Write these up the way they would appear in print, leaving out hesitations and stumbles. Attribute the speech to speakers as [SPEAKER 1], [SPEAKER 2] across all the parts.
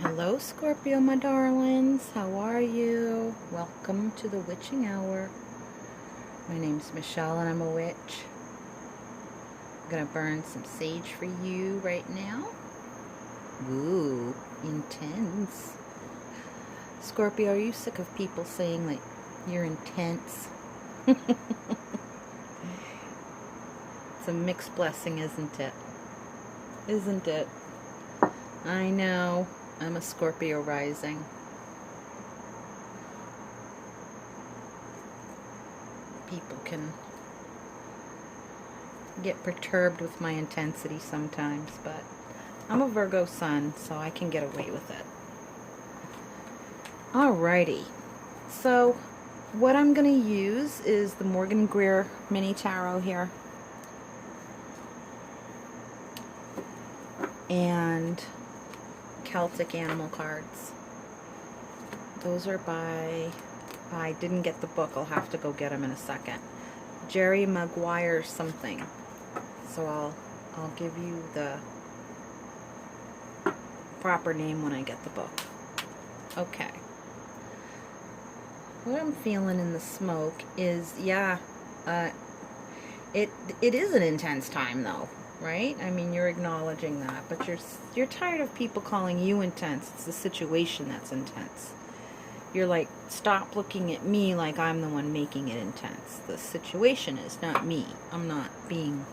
[SPEAKER 1] Hello, Scorpio, my darlings. How are you? Welcome to the Witching Hour. My name's Michelle and I'm a witch. I'm gonna burn some sage for you right now. Ooh, intense. Scorpio, are you sick of people saying that you're intense? It's a mixed blessing, isn't it? Isn't it? I know. I'm a Scorpio rising. People can get perturbed with my intensity sometimes, but I'm a Virgo sun, so I can get away with it. Alrighty. So, what I'm going to use is the Morgan Greer Mini Tarot here. And Celtic animal cards. Those are by, I didn't get the book, I'll have to go get them in a second. Jerry Maguire something. So I'll give you the proper name when I get the book. Okay. What I'm feeling in the smoke is, it is an intense time though. Right? I mean, you're acknowledging that, but you're tired of people calling you intense. It's the situation that's intense. You're like, stop looking at me like I'm the one making it intense. The situation is, not me. I'm not being...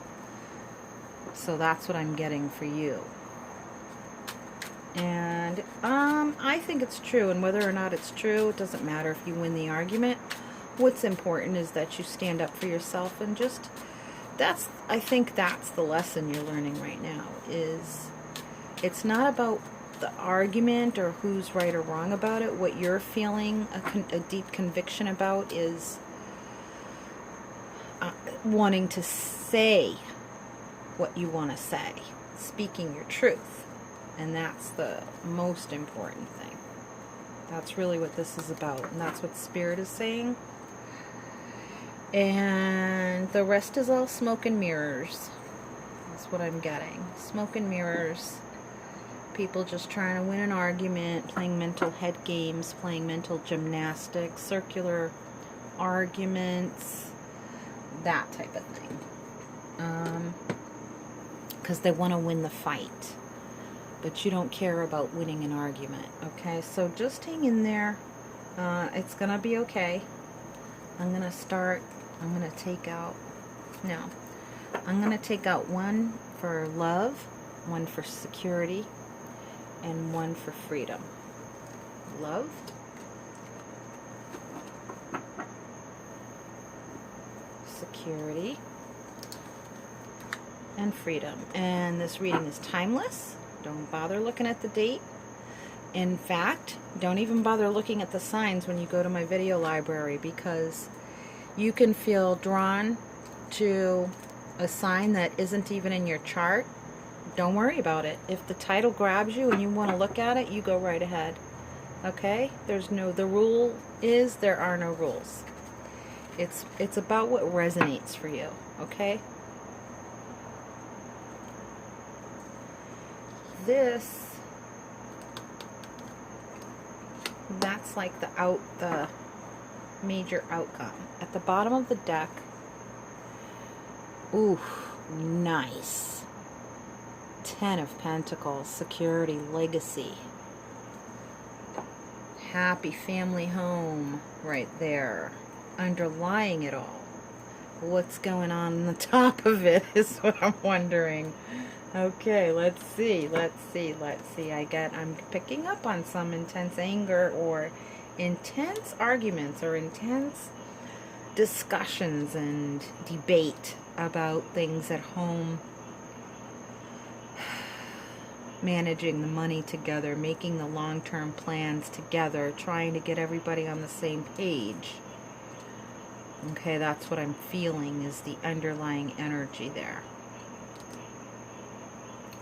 [SPEAKER 1] So that's what I'm getting for you. And I think it's true, and whether or not it's true, it doesn't matter if you win the argument. What's important is that you stand up for yourself and just... I think that's the lesson you're learning right now, is it's not about the argument or who's right or wrong about it. What you're feeling a deep conviction about is wanting to say what you want to say, speaking your truth. And that's the most important thing. That's really what this is about, and that's what Spirit is saying. And the rest is all smoke and mirrors. That's what I'm getting. Smoke and mirrors. People just trying to win an argument, playing mental head games, playing mental gymnastics, circular arguments, that type of thing. Because they want to win the fight. But you don't care about winning an argument. Okay, so just hang in there. It's going to be okay. I'm going to take out one for love, one for security, and one for freedom. Love, security, and freedom. And this reading is timeless. Don't bother looking at the date. In fact, don't even bother looking at the signs when you go to my video library, because you can feel drawn to a sign that isn't even in your chart. Don't worry about it. If the title grabs you and you want to look at it, you go right ahead. Okay? The rule is there are no rules. It's about what resonates for you. Okay? That's like the major outcome. At the bottom of the deck, ooh, nice. 10 of Pentacles, security, legacy. Happy family home right there. Underlying it all. What's going on the top of it is what I'm wondering. Okay, let's see. I'm picking up on some intense anger or intense arguments or intense discussions and debate about things at home, managing the money together, making the long-term plans together, trying to get everybody on the same page. Okay, that's what I'm feeling is the underlying energy there.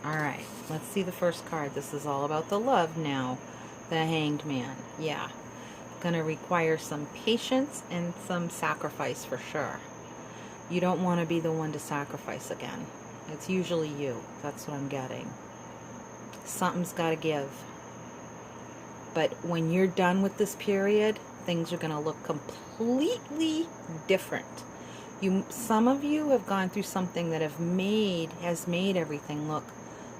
[SPEAKER 1] Alright, let's see the first card. This is all about the love now. The Hanged Man. Yeah. Gonna require some patience and some sacrifice for sure. You don't want to be the one to sacrifice again. It's usually you. That's what I'm getting. Something's got to give. But when you're done with this period, things are going to look completely different. Some of you have gone through something that has made everything look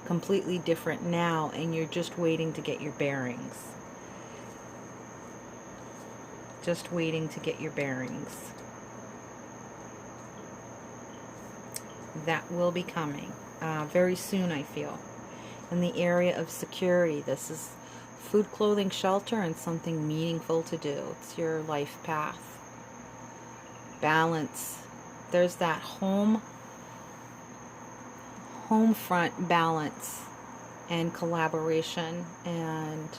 [SPEAKER 1] completely different now, and you're just waiting to get your bearings. Just waiting to get your bearings. That will be coming very soon, I feel. In the area of security, this is food, clothing, shelter, and something meaningful to do. It's your life path. Balance. There's that home front balance and collaboration. And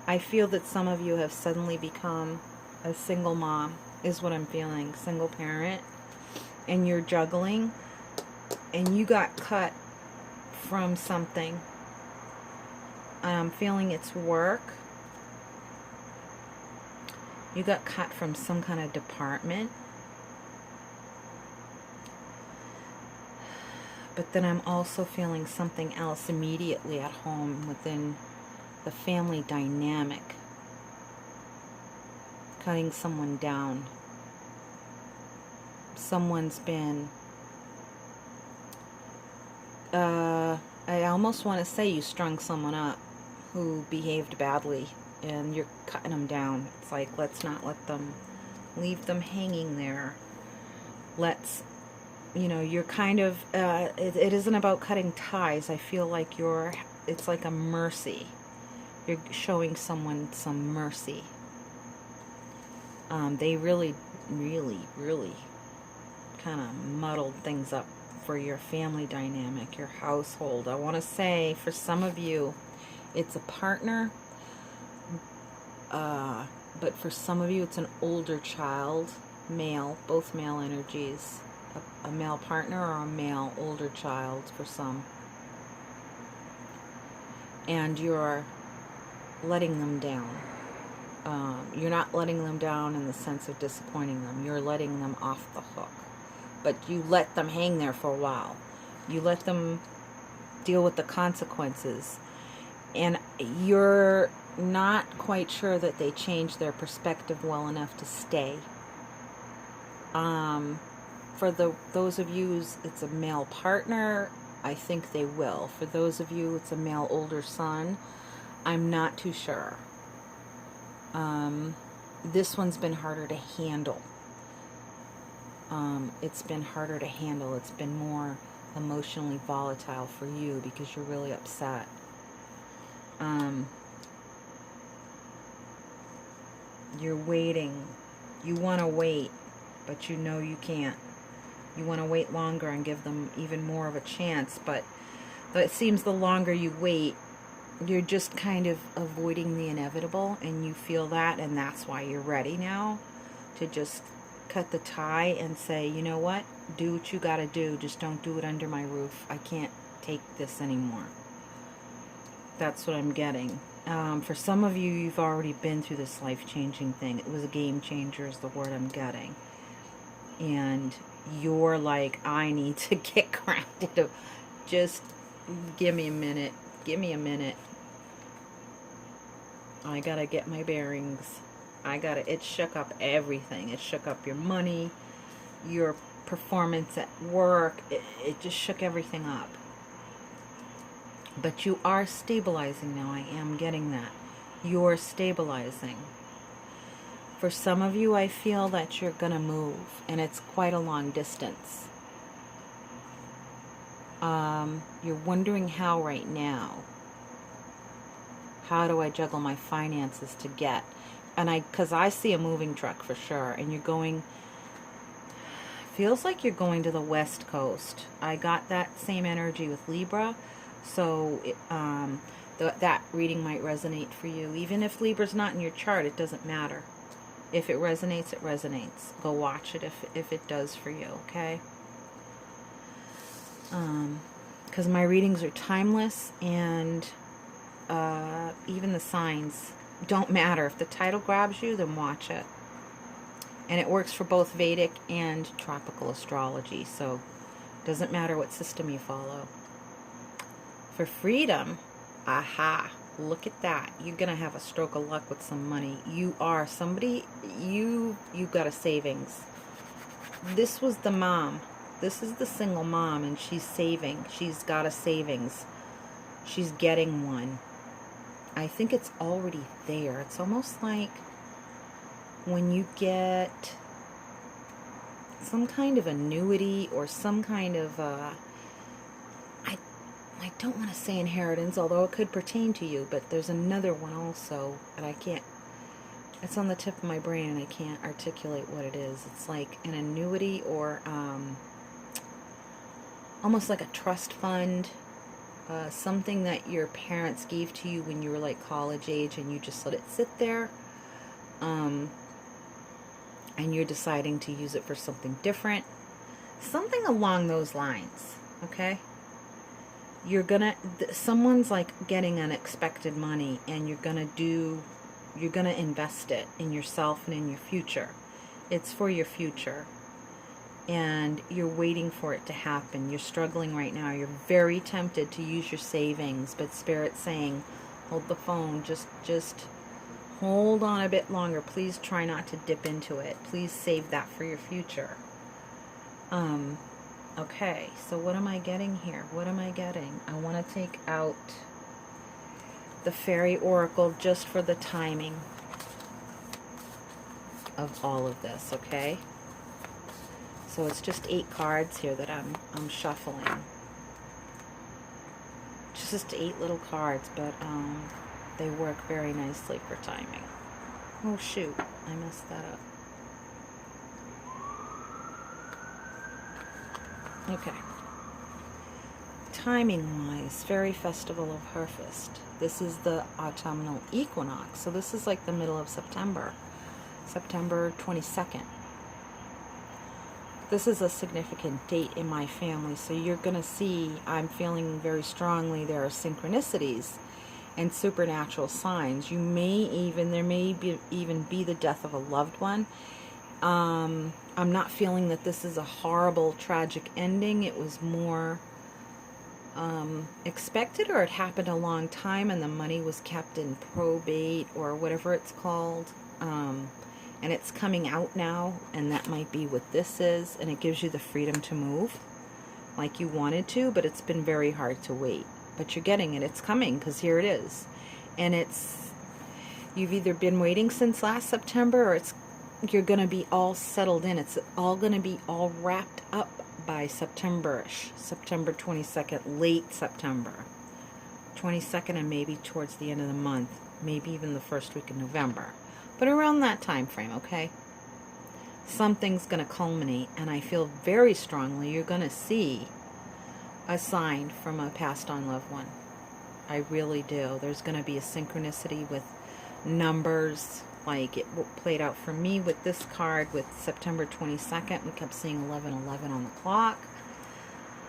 [SPEAKER 1] I feel that some of you have suddenly become a single mom, is what I'm feeling. Single parent. And you're juggling. And you got cut from something. I'm feeling it's work. You got cut from some kind of department. But then I'm also feeling something else immediately at home within the family dynamic. Cutting someone down. Someone's been... I almost want to say you strung someone up who behaved badly, and you're cutting them down. It's like, let's not let them, leave them hanging there. Let's, you know, you're kind of, it isn't about cutting ties. I feel like it's like a mercy. You're showing someone some mercy. They really kind of muddled things up for your family dynamic, your household. I want to say for some of you, it's a partner, but for some of you, it's an older child, male, both male energies, a male partner or a male older child for some. And you're letting them down. You're not letting them down in the sense of disappointing them. You're letting them off the hook. But you let them hang there for a while. You let them deal with the consequences. And you're not quite sure that they changed their perspective well enough to stay. For those of you it's a male partner, I think they will. For those of you it's a male older son, I'm not too sure. This one's been harder to handle. It's been harder to handle. It's been more emotionally volatile for you because you're really upset. You're waiting. You want to wait, but you know you can't. You want to wait longer and give them even more of a chance, but it seems the longer you wait, you're just kind of avoiding the inevitable, and you feel that, and that's why you're ready now to just cut the tie and say, you know what, do what you gotta do, just don't do it under my roof. I can't take this anymore. That's what I'm getting. For some of you, you've already been through this life-changing thing. It was a game changer is the word I'm getting. And you're like, I need to get grounded. Just give me a minute. Give me a minute. I gotta get my bearings. It shook up everything. It shook up your money, your performance at work. It just shook everything up. But you are stabilizing now. I am getting that. You're stabilizing. For some of you, I feel that you're going to move, and it's quite a long distance. You're wondering how right now. How do I juggle my finances to get? And because I see a moving truck for sure, and you're going, feels like you're going to the West Coast. I got that same energy with Libra, so that reading might resonate for you. Even if Libra's not in your chart, it doesn't matter. If it resonates, it resonates. Go watch it if it does for you, okay? Because my readings are timeless, and even the signs don't matter. If the title grabs you, then watch it. And it works for both Vedic and tropical astrology, so it doesn't matter what system you follow. For freedom, aha, Look at that. You're going to have a stroke of luck with some money. You are somebody, you got a savings. This was the mom. This is the single mom, and she's saving. She's got a savings. She's getting one. I think it's already there. It's almost like when you get some kind of annuity or some kind of, I don't want to say inheritance, although it could pertain to you, but there's another one also, and I can't, it's on the tip of my brain and I can't articulate what it is. It's like an annuity or almost like a trust fund, something that your parents gave to you when you were like college age and you just let it sit there, and you're deciding to use it for something different. Something along those lines, okay? You're gonna, someone's like getting unexpected money, and you're gonna invest it in yourself and in your future. It's for your future, and you're waiting for it to happen. You're struggling right now. You're very tempted to use your savings, but Spirit's saying, hold the phone, just hold on a bit longer. Please try not to dip into it. Please save that for your future. Okay, so what am I getting here? What am I getting? I want to take out the Fairy Oracle just for the timing of all of this, okay? So it's just 8 cards here that I'm shuffling. Just 8 little cards, but they work very nicely for timing. Oh shoot, I messed that up. Okay. Timing-wise, Fairy Festival of Harvest. This is the autumnal equinox. So this is like the middle of September. September 22nd. This is a significant date in my family. So you're going to see, I'm feeling very strongly there are synchronicities and supernatural signs. You may even, there may even be the death of a loved one. I'm not feeling that this is a horrible, tragic ending. It was more expected, or it happened a long time and the money was kept in probate or whatever it's called. And it's coming out now, and that might be what this is, and it gives you the freedom to move like you wanted to, but it's been very hard to wait. But you're getting it. It's coming, because here it is. And it's, you've either been waiting since last September, or you're going to be all settled in. It's all going to be all wrapped up by September-ish. September 22nd, late September 22nd, and maybe towards the end of the month, maybe even the first week of November. But around that time frame, okay? Something's going to culminate, and I feel very strongly you're going to see a sign from a passed on loved one. I really do. There's going to be a synchronicity with numbers, like it played out for me with this card with September 22nd. We kept seeing 11:11 on the clock.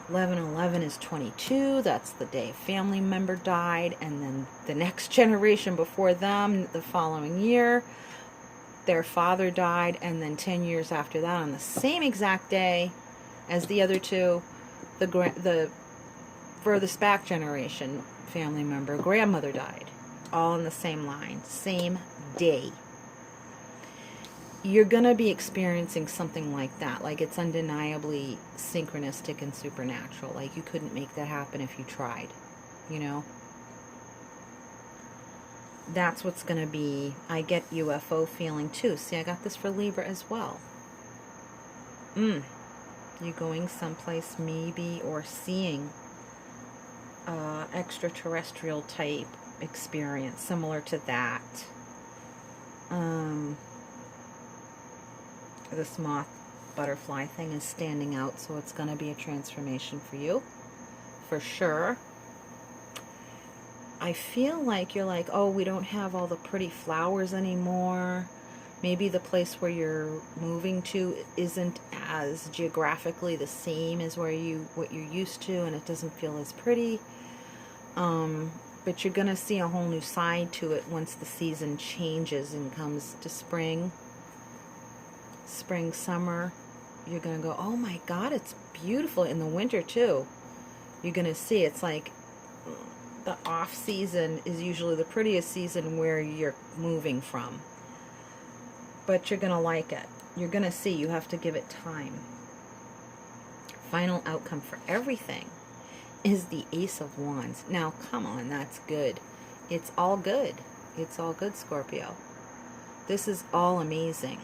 [SPEAKER 1] 11:11 is 22. That's the day a family member died, and then the next generation before them, the following year, their father died, and then 10 years after that, on the same exact day as the other two, the furthest back generation family member, grandmother died, all in the same line, same day. You're going to be experiencing something like that. Like, it's undeniably synchronistic and supernatural. Like, you couldn't make that happen if you tried, you know? That's what's going to be. I get UFO feeling too. See, I got this for Libra as well. You're going someplace maybe, or seeing extraterrestrial type experience similar to that. This moth butterfly thing is standing out, so it's going to be a transformation for you, for sure. I feel like you're like, oh, we don't have all the pretty flowers anymore. Maybe the place where you're moving to isn't as geographically the same as what you're used to, and it doesn't feel as pretty. But you're going to see a whole new side to it once the season changes and comes to spring, summer. You're going to go, oh my God, it's beautiful. In the winter too, you're going to see it's like the off season is usually the prettiest season where you're moving from. But you're going to like it. You're going to see. You have to give it time. Final outcome for everything is the Ace of Wands. Now, come on, that's good. It's all good. It's all good, Scorpio. This is all amazing.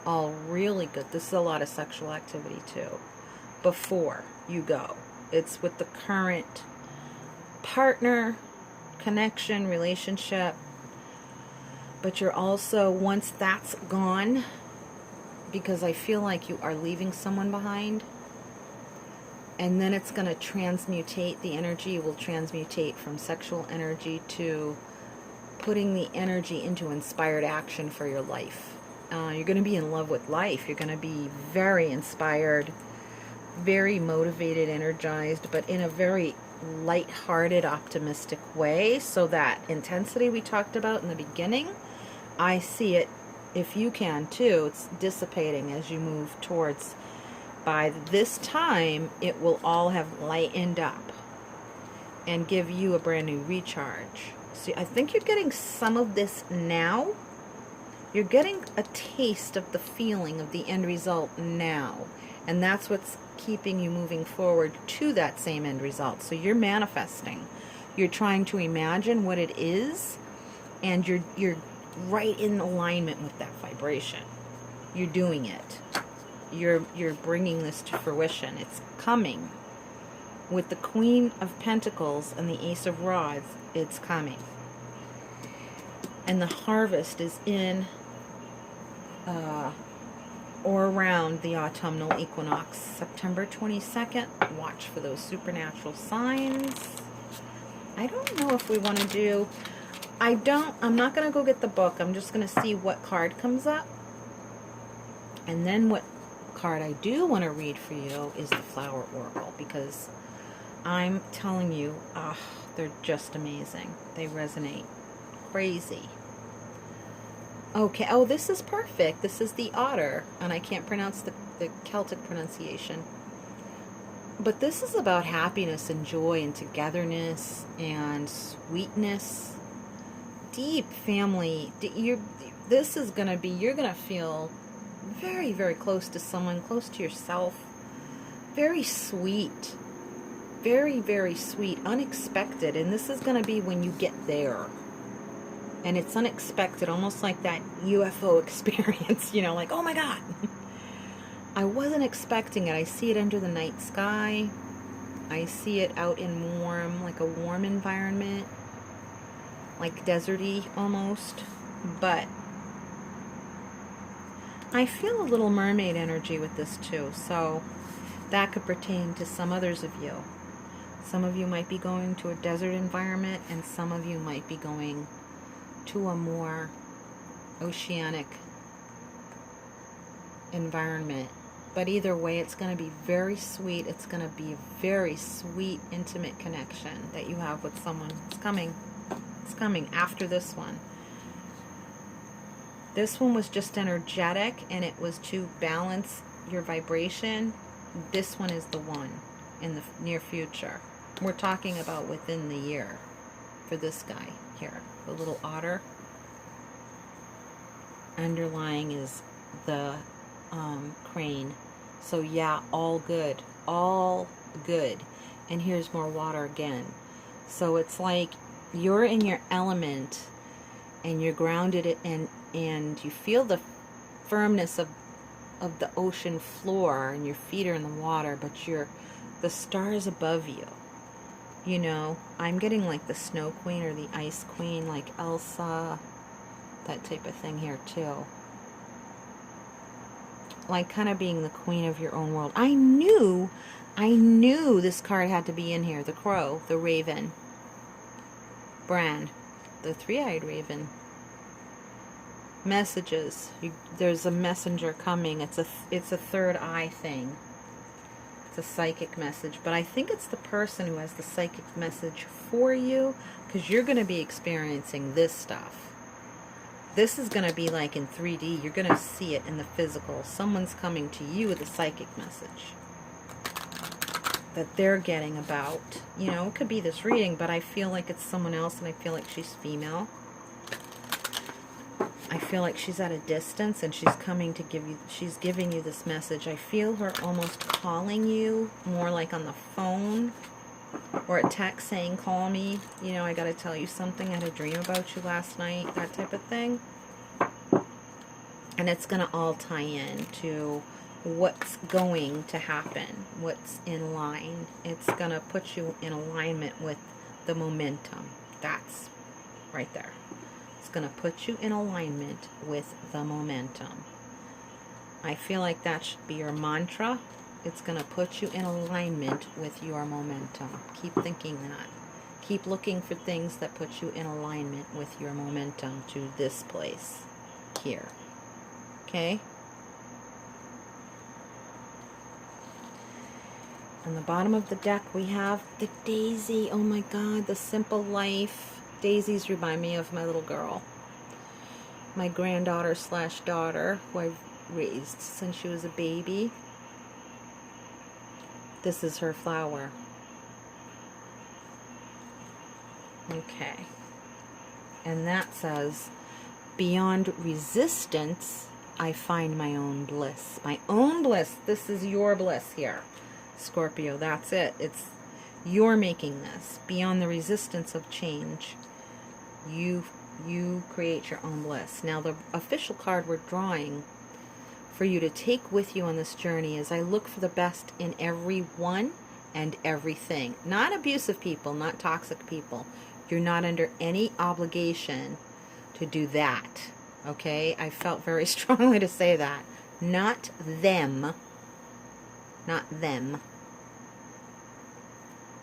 [SPEAKER 1] All really good. This is a lot of sexual activity, too. Before you go. It's with the current partner, connection, relationship. But you're also, once that's gone, because I feel like you are leaving someone behind, and then it's going to transmutate. The energy will transmutate from sexual energy to putting the energy into inspired action for your life. You're going to be in love with life. You're going to be very inspired, very motivated, energized, but in a very light-hearted, optimistic way. So that intensity we talked about in the beginning, I see it, if you can too, it's dissipating as you move towards. By this time, it will all have lightened up and give you a brand new recharge. See, I think you're getting some of this now. You're getting a taste of the feeling of the end result now. And that's what's keeping you moving forward to that same end result. So you're manifesting. You're trying to imagine what it is, and you're right in alignment with that vibration. You're doing it. You're bringing this to fruition. It's coming. With the Queen of Pentacles and the Ace of Rods, it's coming. And the harvest is in or around the autumnal equinox, September 22nd. Watch for those supernatural signs. I don't know if we want to do... I'm not going to go get the book. I'm just going to see what card comes up. And then what card I do want to read for you is the Flower Oracle, because I'm telling you, they're just amazing. They resonate. Crazy. Okay, oh, this is perfect. This is the otter, and I can't pronounce the Celtic pronunciation. But this is about happiness and joy and togetherness and sweetness. Deep family. This is going to be, you're going to feel very, very close to someone, close to yourself. Very sweet. Very, very sweet. Unexpected. And this is going to be when you get there. And it's unexpected, almost like that UFO experience, you know, like, oh my God. I wasn't expecting it. I see it under the night sky. I see it out in warm, like a warm environment. Like deserty almost. But I feel a little mermaid energy with this too. So that could pertain to some others of you. Some of you might be going to a desert environment, and some of you might be going to a more oceanic environment. But either way, it's going to be very sweet. It's going to be a very sweet, intimate connection that you have with someone. It's coming. It's coming after this one. This one was just energetic, and it was to balance your vibration. This one is the one in the near future. We're talking about within the year for this guy here, the little otter. Underlying is the crane. So yeah, all good. All good. And here's more water again. So it's like you're in your element, and you're grounded, and you feel the firmness of the ocean floor, and your feet are in the water, but the stars above you. You know, I'm getting like the Snow Queen or the Ice Queen, like Elsa, that type of thing here too. Like kind of being the queen of your own world. I knew this card had to be in here. The crow, the raven, Bran, the three-eyed raven. Messages. There's a messenger coming. It's a third eye thing. It's a psychic message, but I think it's the person who has the psychic message for you, because you're going to be experiencing this stuff. This is going to be like in 3D. You're going to see it in the physical. Someone's coming to you with a psychic message. that they're getting about. You know, it could be this reading, but I feel like it's someone else, and I feel like she's female. I feel like she's at a distance, and she's coming to give you, she's giving you this message. I feel her almost calling you, more like on the phone, or a text saying, call me, you know, I gotta tell you something, I had a dream about you last night, that type of thing. And it's gonna all tie in to what's going to happen, what's in line. It's gonna put you in alignment with the momentum. That's right there. It's gonna put you in alignment with the momentum. I feel like that should be your mantra. It's gonna put you in alignment with your momentum. Keep thinking that. Keep looking for things that put you in alignment with your momentum to this place here. Okay? On the bottom of the deck, we have the daisy. Oh my God, the simple life. Daisies remind me of my little girl. My granddaughter slash daughter, who I've raised since she was a baby. This is her flower. Okay. And that says, beyond resistance, I find my own bliss. My own bliss. This is your bliss here, Scorpio. That's it. It's you're making this. Beyond the resistance of change, you create your own bliss. Now, the official card we're drawing for you to take with you on this journey is, I look for the best in everyone and everything. Not abusive people, not toxic people. You're not under any obligation to do that. Okay? I felt very strongly to say that. Not them. Not them.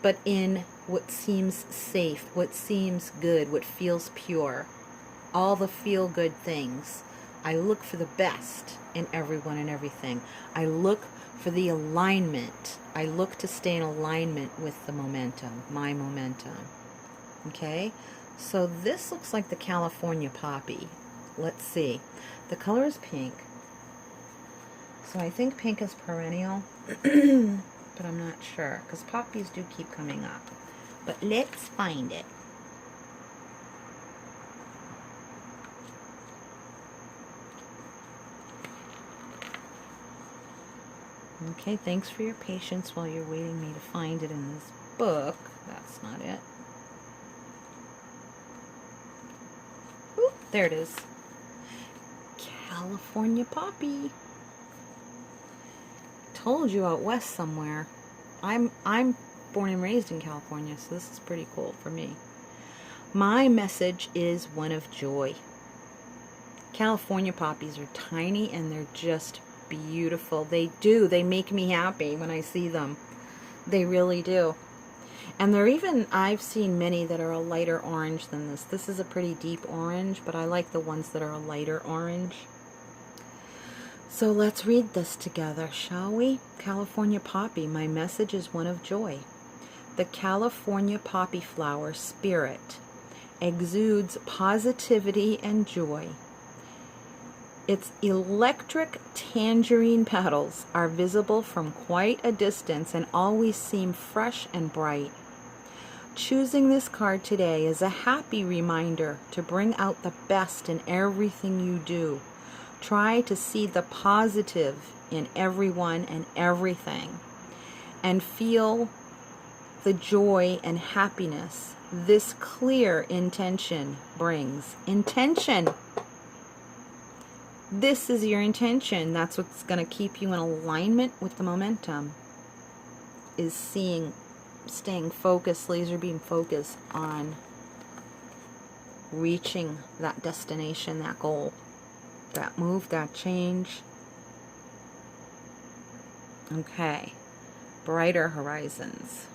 [SPEAKER 1] But in what seems safe, what seems good, what feels pure. All the feel-good things. I look for the best in everyone and everything. I look for the alignment. I look to stay in alignment with the momentum, my momentum. Okay? So this looks like the California poppy. Let's see. The color is pink. So I think pink is perennial, but I'm not sure, because poppies do keep coming up. But let's find it. Okay, thanks for your patience while you're waiting me to find it in this book. That's not it. Ooh, there it is. California poppy. Told you, out west somewhere. I'm born and raised in California, so this is pretty cool for me. My message is one of joy. California poppies are tiny and they're just beautiful. They make me happy when I see them. They really do. And they're even, I've seen many that are a lighter orange than this. This is a pretty deep orange, but I like the ones that are a lighter orange. So let's read this together, shall we? California poppy, my message is one of joy. The California poppy flower spirit exudes positivity and joy. Its electric tangerine petals are visible from quite a distance and always seem fresh and bright. Choosing this card today is a happy reminder to bring out the best in everything you do. Try to see the positive in everyone and everything, and feel the joy and happiness this clear intention brings. Intention. This is your intention. That's what's going to keep you in alignment with the momentum, is staying focused, laser beam focused on reaching that destination, that goal, that move, that change. Okay. Brighter horizons.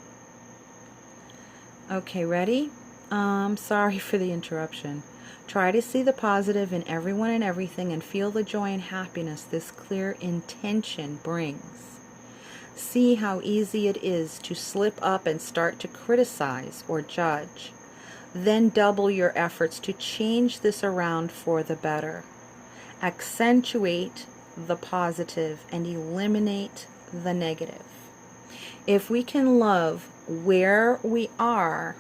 [SPEAKER 1] Okay, ready? Sorry for the interruption. Try to see the positive in everyone and everything and feel the joy and happiness this clear intention brings. See how easy it is to slip up and start to criticize or judge. Then double your efforts to change this around for the better. Accentuate the positive and eliminate the negative. If we can love where we are,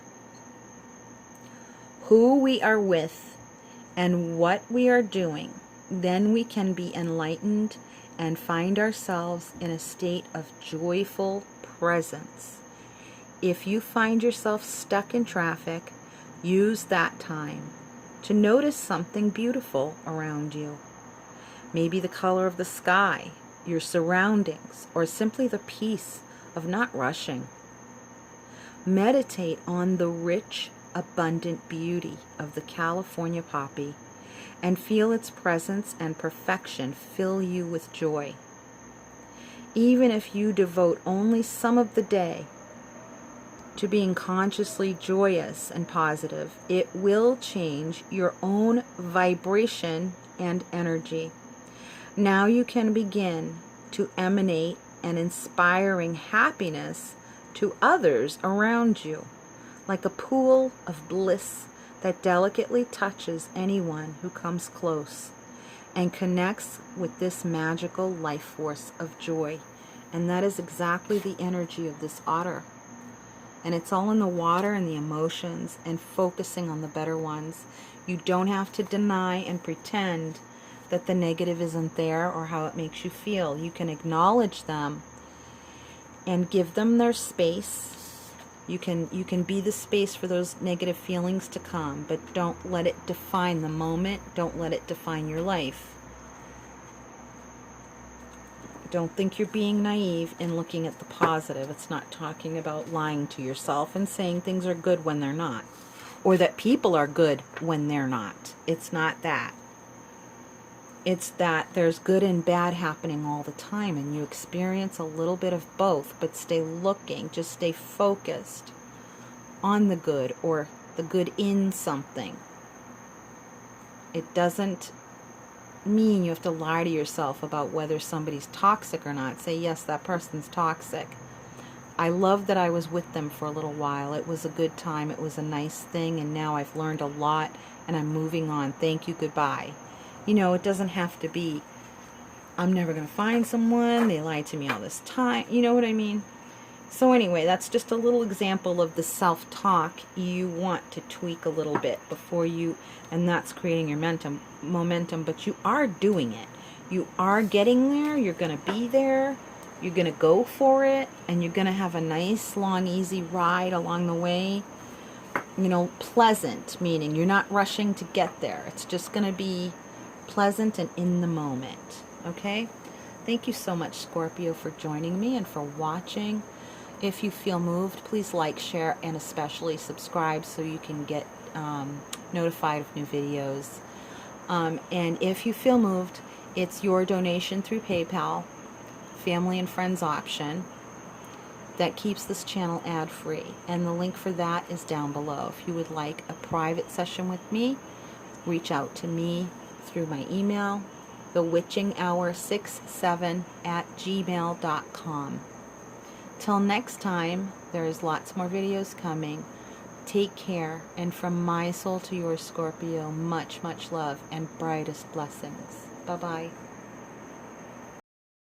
[SPEAKER 1] who we are with, and what we are doing, then we can be enlightened and find ourselves in a state of joyful presence. If you find yourself stuck in traffic, use that time to notice something beautiful around you. Maybe the color of the sky, your surroundings, or simply the peace of not rushing. Meditate on the rich, abundant beauty of the California poppy and feel its presence and perfection fill you with joy. Even if you devote only some of the day to being consciously joyous and positive, it will change your own vibration and energy. Now you can begin to emanate an inspiring happiness to others around you, like a pool of bliss that delicately touches anyone who comes close and connects with this magical life force of joy. And that is exactly the energy of this otter. And it's all in the water and the emotions and focusing on the better ones. You don't have to deny and pretend that the negative isn't there or how it makes you feel. You can acknowledge them and give them their space. You can be the space for those negative feelings to come, but don't let it define the moment. Don't let it define your life. Don't think you're being naive in looking at the positive. It's not talking about lying to yourself and saying things are good when they're not, or that people are good when they're not. It's not that. It's that there's good and bad happening all the time, and you experience a little bit of both, but stay looking, just stay focused on the good or the good in something. It doesn't mean you have to lie to yourself about whether somebody's toxic or not. Say, yes, that person's toxic. I love that I was with them for a little while. It was a good time. It was a nice thing, and now I've learned a lot, and I'm moving on. Thank you, goodbye. You know, it doesn't have to be, I'm never going to find someone, they lied to me all this time. You know what I mean? So anyway, that's just a little example of the self-talk you want to tweak a little bit before you, and that's creating your momentum, but you are doing it. You are getting there. You're going to be there. You're going to go for it, and you're going to have a nice, long, easy ride along the way. You know, pleasant, meaning you're not rushing to get there. It's just going to be pleasant and in the moment. Okay? Thank you so much, Scorpio, for joining me and for watching. If you feel moved, please like, share, and especially subscribe so you can get notified of new videos. And if you feel moved, it's your donation through PayPal, family and friends option, that keeps this channel ad-free. And the link for that is down below. If you would like a private session with me, reach out to me through my email, thewitchinghour67@gmail.com. Till next time, there's lots more videos coming. Take care, and from my soul to yours, Scorpio, much, much love and brightest blessings. Bye-bye.